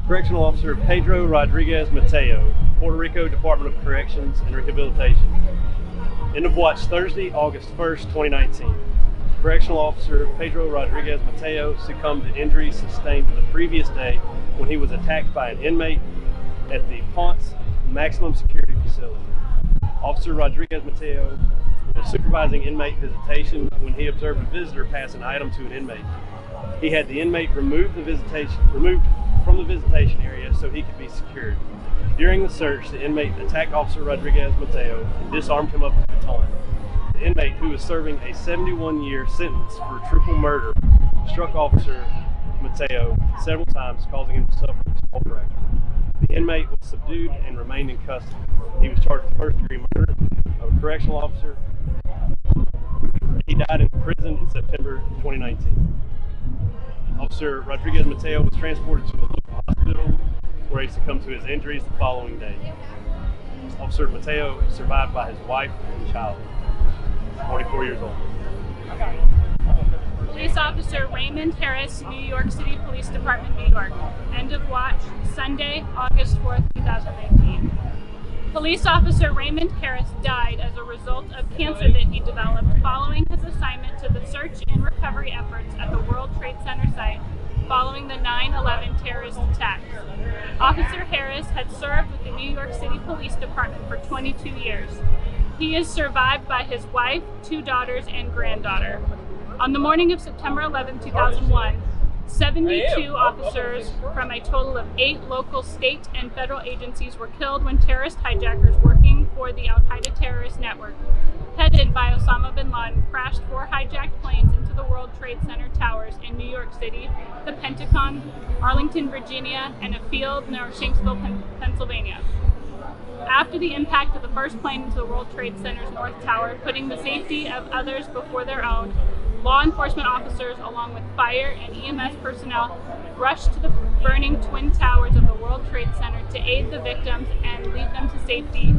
Correctional Officer Pedro Rodriguez Mateo, Puerto Rico Department of Corrections and Rehabilitation. End of watch Thursday, August 1st, 2019. Correctional Officer Pedro Rodriguez Mateo succumbed to injuries sustained the previous day when he was attacked by an inmate at the Ponce Maximum Security Facility. Officer Rodriguez Mateo was supervising inmate visitation when he observed a visitor pass an item to an inmate. He had the inmate removed from the visitation area so he could be secured. During the search, the inmate attacked Officer Rodriguez Mateo and disarmed him of the baton. The inmate, who was serving a 71-year sentence for triple murder, struck Officer Mateo several times, causing him to suffer a skull fracture. The inmate was subdued and remained in custody. He was charged with first-degree murder of a correctional officer. He died in prison in September 2019. Officer Rodriguez Mateo was transported to a local hospital where he succumbed to his injuries the following day. Officer Mateo is survived by his wife and child, 44 years old. Police Officer Raymond Harris, New York City Police Department, New York. End of watch, Sunday, August 4th, 2019. Police Officer Raymond Harris died as a result of cancer that he developed following his assignment to the search and recovery efforts at the World Trade Center site following the 9/11 terrorist attacks. Officer Harris had served with the New York City Police Department for 22 years. He is survived by his wife, 2 daughters, and granddaughter. On the morning of September 11, 2001, 72 officers from a total of 8 local, state, and federal agencies were killed when terrorist hijackers working for the Al-Qaeda terrorist network, headed by Osama bin Laden, crashed 4 hijacked planes into the World Trade Center towers in New York City, the Pentagon, Arlington, Virginia, and a field near Shanksville, Pennsylvania. After the impact of the first plane into the World Trade Center's North Tower, putting the safety of others before their own, law enforcement officers, along with fire and EMS personnel, rushed to the burning twin towers of the World Trade Center to aid the victims and lead them to safety.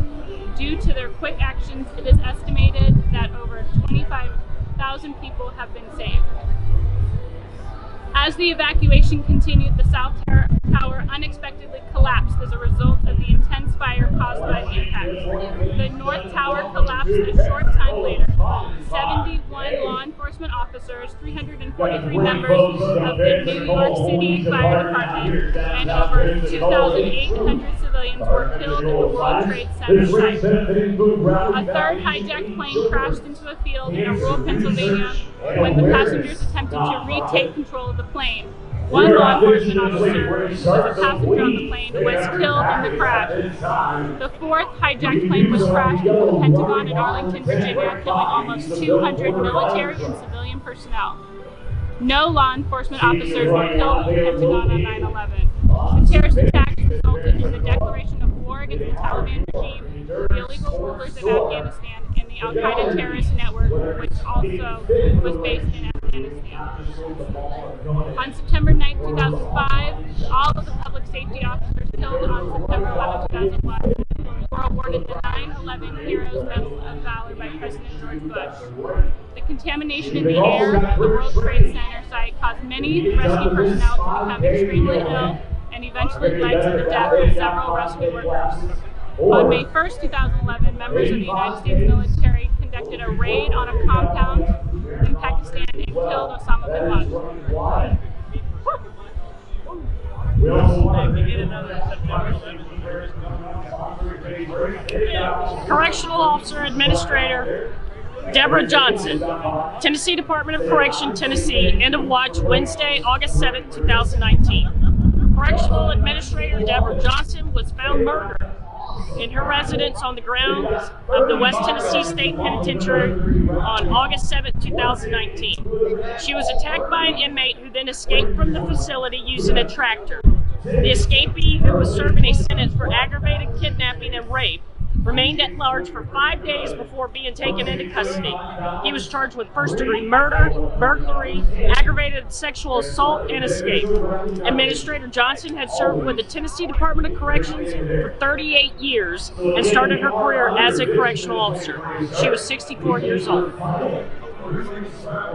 Due to their quick actions, it is estimated that over 25,000 people have been saved. As the evacuation continued, the South Tower unexpectedly collapsed as a result of the intense fire caused by the impact. The North Tower collapsed a short time later. 71 law enforcement officers, 343 members of the New York City Fire Department, and over 2,800 civilians were killed at the World Trade Center site. A third hijacked plane crashed into a field in rural Pennsylvania when the passengers attempted to retake control of the plane. One law enforcement officer who was a passenger on the plane was killed in the crash. The 4th hijacked plane was crashed into the Pentagon in Arlington, Virginia, killing almost 200 military and civilian personnel. No law enforcement officers were killed at the Pentagon on 9/11. The terrorist attacks resulted in the declaration of war against the Taliban regime, the illegal rulers of Afghanistan, and the Al-Qaeda terrorist network, which also was based in Afghanistan. On September 9, 2005, all of the public safety officers killed on September 11, 2001 were awarded the 9/11 Heroes Medal of Valor by President George Bush. The contamination in the air at the World Trade Center site caused many rescue personnel to become extremely ill and eventually led to the death of several rescue workers. On May 1st, 2011, members of the United States military conducted a raid on a compound in Pakistan and killed Osama bin Laden. Correctional Officer Administrator Deborah Johnson, Tennessee Department of Correction, Tennessee. End of watch Wednesday, August 7th, 2019. Correctional Administrator Deborah Johnson was found murdered in her residence on the grounds of the West Tennessee State Penitentiary on August 7, 2019. She was attacked by an inmate who then escaped from the facility using a tractor. The escapee, who was serving a sentence for aggravated kidnapping and rape, remained at large for 5 days before being taken into custody. He was charged with first-degree murder, burglary, aggravated sexual assault, and escape. Administrator Johnson had served with the Tennessee Department of Corrections for 38 years and started her career as a correctional officer. She was 64 years old.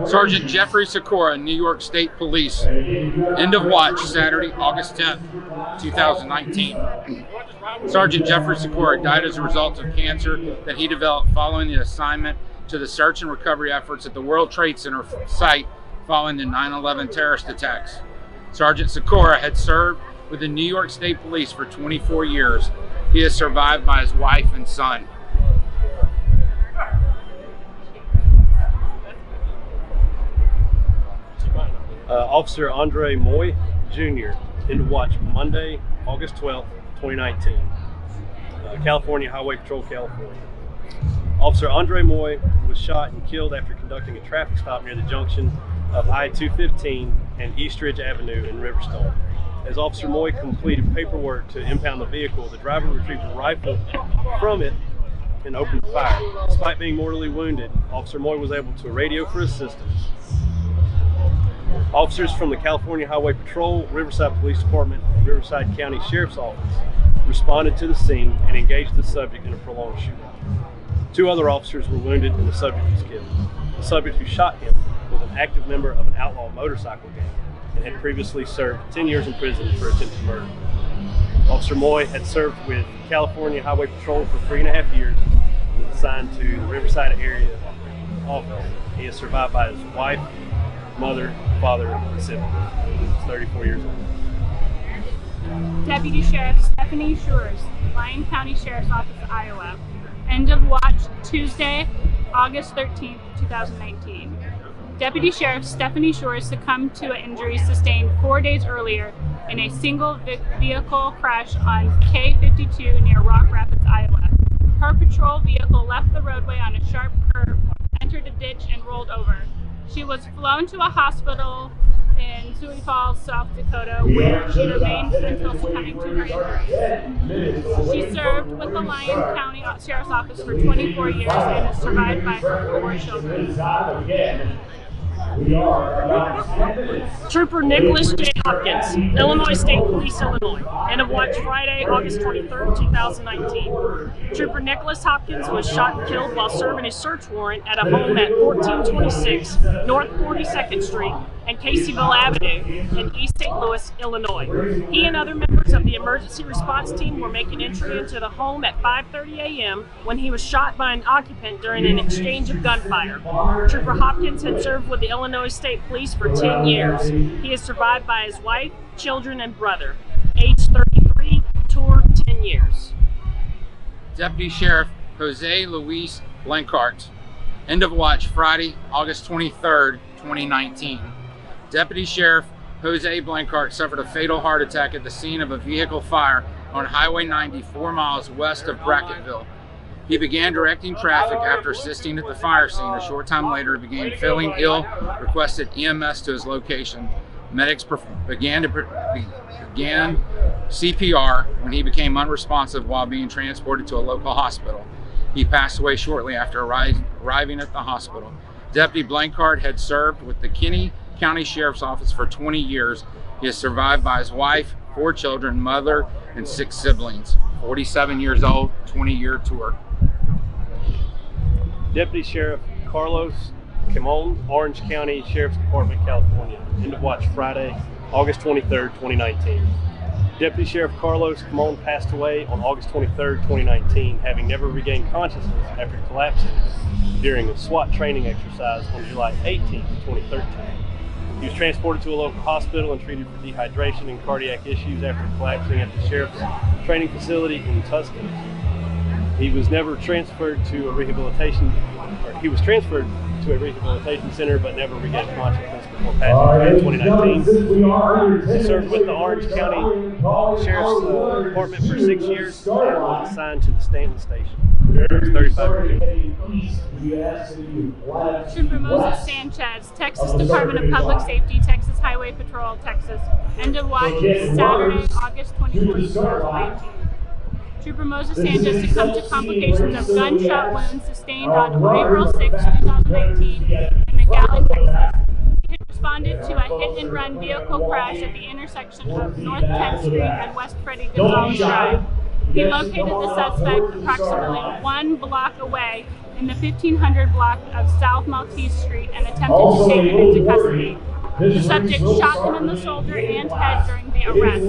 Sergeant Jeffrey Sikora, New York State Police. End of watch, Saturday, August 10th, 2019. Sergeant Jeffrey Sikora died as a result of cancer that he developed following the assignment to the search and recovery efforts at the World Trade Center site following the 9/11 terrorist attacks. Sergeant Sikora had served with the New York State Police for 24 years. He is survived by his wife and son. Officer Andre Moy, Jr., end of watch Monday, August 12th, 2019. California Highway Patrol, California. Officer Andre Moy was shot and killed after conducting a traffic stop near the junction of I-215 and Eastridge Avenue in Riverstone. As Officer Moy completed paperwork to impound the vehicle, the driver retrieved a rifle from it and opened fire. Despite being mortally wounded, Officer Moy was able to radio for assistance. Officers from the California Highway Patrol, Riverside Police Department, and Riverside County Sheriff's Office responded to the scene and engaged the subject in a prolonged shootout. 2 other officers were wounded and the subject was killed. The subject who shot him was an active member of an outlaw motorcycle gang and had previously served 10 years in prison for attempted murder. Officer Moy had served with California Highway Patrol for 3.5 years and was assigned to the Riverside area office. He is survived by his wife, mother, father, and sibling. He's 34 years old. Deputy Sheriff Stephanie Shores, Lyon County Sheriff's Office, Iowa. End of watch Tuesday, August 13th, 2019. Deputy Sheriff Stephanie Shores succumbed to injuries sustained 4 days earlier in a single vehicle crash on K-52 near Rock Rapids, Iowa. Her patrol vehicle left the roadway on a sharp curve, entered a ditch, and rolled over. She was flown to a hospital in Sioux Falls, South Dakota, where she remained until succumbing to her injuries. She served with the Lyon County Sheriff's Office for 24 years and is survived by her 4 children. Trooper Nicholas J. Hopkins, Illinois State Police, Illinois. End of watch Friday, August 23rd, 2019. Trooper Nicholas Hopkins was shot and killed while serving a search warrant at a home at 1426 North 42nd Street and Caseyville Avenue in East St. Louis, Illinois. He and other members of the emergency response team were making entry into the home at 5:30 a.m. when he was shot by an occupant during an exchange of gunfire. Trooper Hopkins had served with the Illinois State Police for 10 years. He is survived by his wife, children, and brother. Age 33, tour 10 years. Deputy Sheriff Jose Luis Blancart. End of watch Friday, August 23rd, 2019. Deputy Sheriff Jose Blancart suffered a fatal heart attack at the scene of a vehicle fire on Highway 90, 4 miles west of Bracketville. He began directing traffic after assisting at the fire scene. A short time later, he began feeling ill, requested EMS to his location. Medics began CPR when he became unresponsive while being transported to a local hospital. He passed away shortly after arriving at the hospital. Deputy Blancart had served with the Kinney County Sheriff's Office for 20 years. He is survived by his wife, 4 children, mother, and 6 siblings. 47 years old, 20-year tour. Deputy Sheriff Carlos Camon, Orange County Sheriff's Department, California. End of watch Friday, August 23rd, 2019. Deputy Sheriff Carlos Camon passed away on August 23rd, 2019, having never regained consciousness after collapsing during a SWAT training exercise on July 18th, 2013. He was transported to a local hospital and treated for dehydration and cardiac issues after collapsing at the Sheriff's training facility in Tustin. He was transferred to a rehabilitation center but never regained consciousness before passing in 2019. He served with the Orange County Sheriff's Department for 6 years and was assigned to the Stanton Station. He was 35 years old. Trooper Moses Sanchez, Texas Department of Public Safety, Texas Highway Patrol, Texas. End of watch Saturday, August 24th, 2019. Trooper Moses Sanchez succumbed to complications of gunshot wounds sustained on April 6, 2019 in McAllen, Texas. He had responded to a hit-and-run vehicle crash at the intersection of North 10th Street and West Freddie Gonzalez Drive. He located the suspect approximately 1 block away in the 1500 block of South Maltese Street and attempted to take him into custody. The subject shot him in the shoulder and head during the arrest.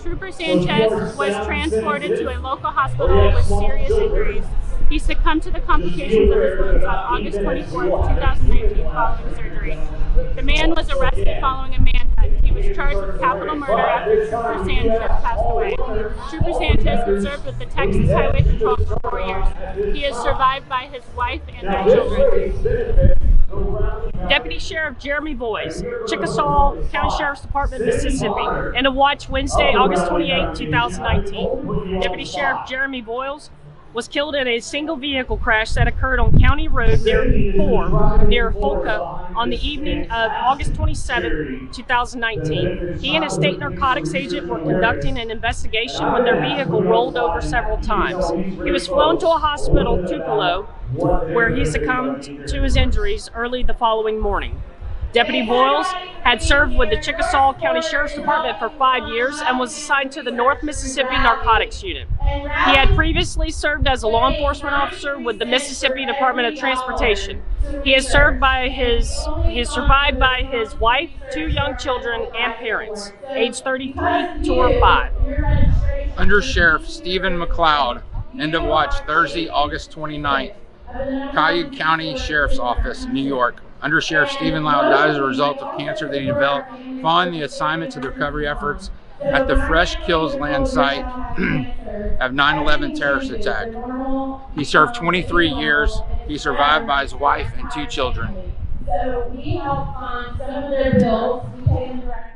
Trooper Sanchez was transported to a local hospital with serious injuries. He succumbed to the complications of his wounds on August 24, 2019, following surgery. The man was arrested following a manhunt. He was charged with capital murder after Trooper Sanchez passed away. Trooper Sanchez had served with the Texas Highway Patrol for 4 years. He is survived by his wife and their children. Deputy Sheriff Jeremy Boyes, Chickasaw County Sheriff's Department, Mississippi, and to watch Wednesday, August 28, 2019. Deputy Sheriff Jeremy Boyes was killed in a single vehicle crash that occurred on County Road near Holka on the evening of August 27, 2019. He and a state narcotics agent were conducting an investigation when their vehicle rolled over several times. He was flown to a hospital, Tupelo, where he succumbed to his injuries early the following morning. Deputy Boyles had served with the Chickasaw County Sheriff's Department for 5 years and was assigned to the North Mississippi Narcotics Unit. He had previously served as a law enforcement officer with the Mississippi Department of Transportation. He is survived by his wife, 2 young children, and parents, age 33, 2 or 5. Under Sheriff Stephen McLeod, end of watch Thursday, August 29th, Cayuga County Sheriff's Office, New York. Under Sheriff Stephen Loud died as a result of cancer that he developed following the assignment to the recovery efforts at the Fresh Kills land site of 9/11 terrorist attack. He served 23 years. He survived by his wife and 2 children. So we help fund some of their bills. We pay them directly.